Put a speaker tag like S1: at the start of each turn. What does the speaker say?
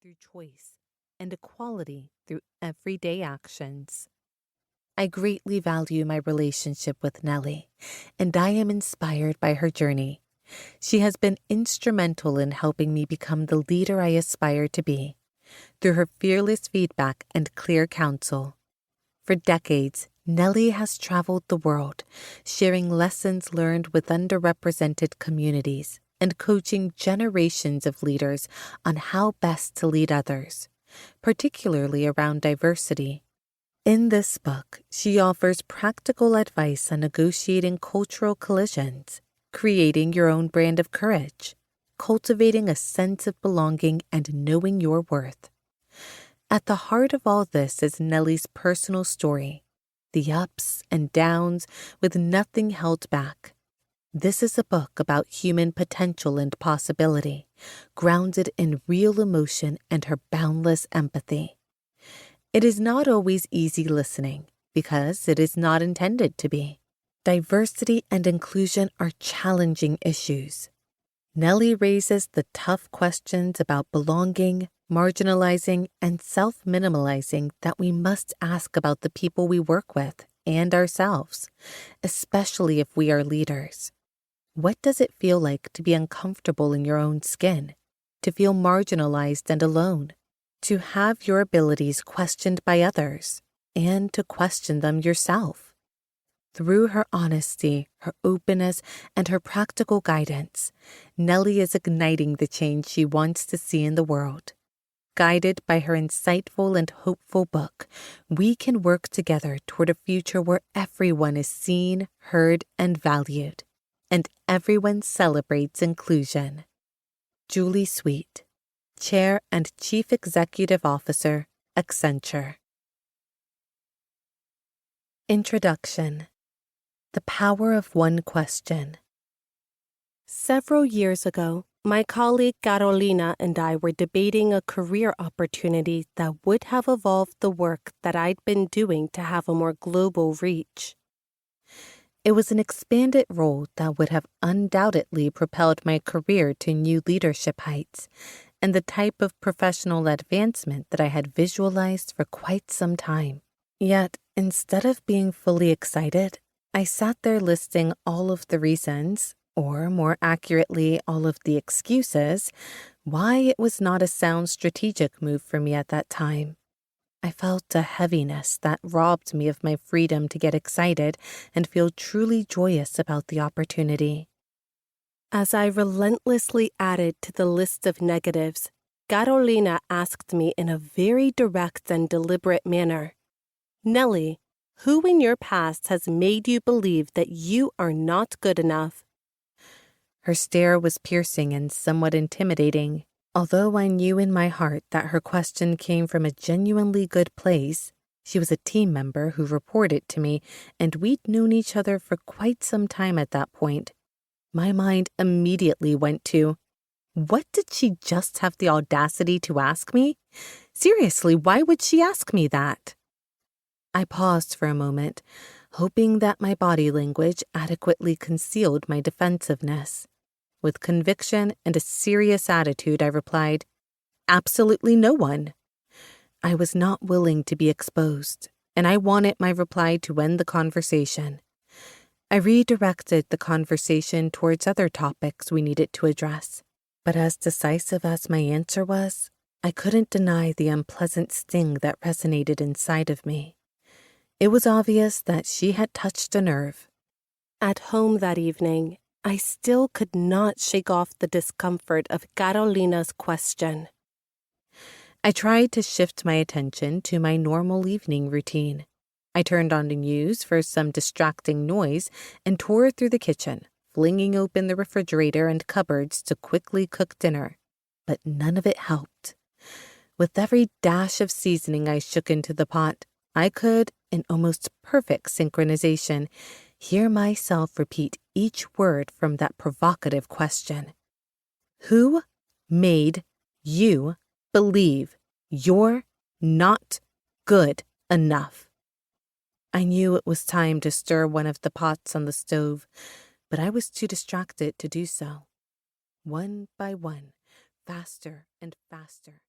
S1: through choice, and equality through everyday actions. I greatly value my relationship with Nellie, and I am inspired by her journey. She has been instrumental in helping me become the leader I aspire to be, through her fearless feedback and clear counsel. For decades, Nellie has traveled the world, sharing lessons learned with underrepresented communities and coaching generations of leaders on how best to lead others, particularly around diversity. In this book, she offers practical advice on negotiating cultural collisions, creating your own brand of courage, cultivating a sense of belonging, and knowing your worth. At the heart of all this is Nellie's personal story, the ups and downs with nothing held back. This is a book about human potential and possibility, grounded in real emotion and her boundless empathy. It is not always easy listening, because it is not intended to be. Diversity and inclusion are challenging issues. Nellie raises the tough questions about belonging, marginalizing, and self-minimalizing that we must ask about the people we work with and ourselves, especially if we are leaders. What does it feel like to be uncomfortable in your own skin, to feel marginalized and alone, to have your abilities questioned by others, and to question them yourself? Through her honesty, her openness, and her practical guidance, Nellie is igniting the change she wants to see in the world. Guided by her insightful and hopeful book, we can work together toward a future where everyone is seen, heard, and valued, and everyone celebrates inclusion. Julie Sweet, Chair and Chief Executive Officer, Accenture. Introduction. The Power of One Question. Several years ago, my colleague Carolina and I were debating a career opportunity that would have evolved the work that I'd been doing to have a more global reach. It was an expanded role that would have undoubtedly propelled my career to new leadership heights, and the type of professional advancement that I had visualized for quite some time. Yet, instead of being fully excited, I sat there listing all of the reasons, or more accurately, all of the excuses, why it was not a sound strategic move for me at that time. I felt a heaviness that robbed me of my freedom to get excited and feel truly joyous about the opportunity. As I relentlessly added to the list of negatives, Carolina asked me in a very direct and deliberate manner, "Nellie, who in your past has made you believe that you are not good enough?" Her stare was piercing and somewhat intimidating. Although I knew in my heart that her question came from a genuinely good place, she was a team member who reported to me, and we'd known each other for quite some time at that point. My mind immediately went to, what did she just have the audacity to ask me? Seriously, why would she ask me that? I paused for a moment, hoping that my body language adequately concealed my defensiveness. With conviction and a serious attitude, I replied, "Absolutely no one." I was not willing to be exposed, and I wanted my reply to end the conversation. I redirected the conversation towards other topics we needed to address, but as decisive as my answer was, I couldn't deny the unpleasant sting that resonated inside of me. It was obvious that she had touched a nerve. At home that evening, I still could not shake off the discomfort of Carolina's question. I tried to shift my attention to my normal evening routine. I turned on the news for some distracting noise and tore through the kitchen, flinging open the refrigerator and cupboards to quickly cook dinner. But none of it helped. With every dash of seasoning I shook into the pot, I could, in almost perfect synchronization, hear myself repeat each word from that provocative question. Who made you believe you're not good enough? I knew it was time to stir one of the pots on the stove, but I was too distracted to do so. One by one, faster and faster,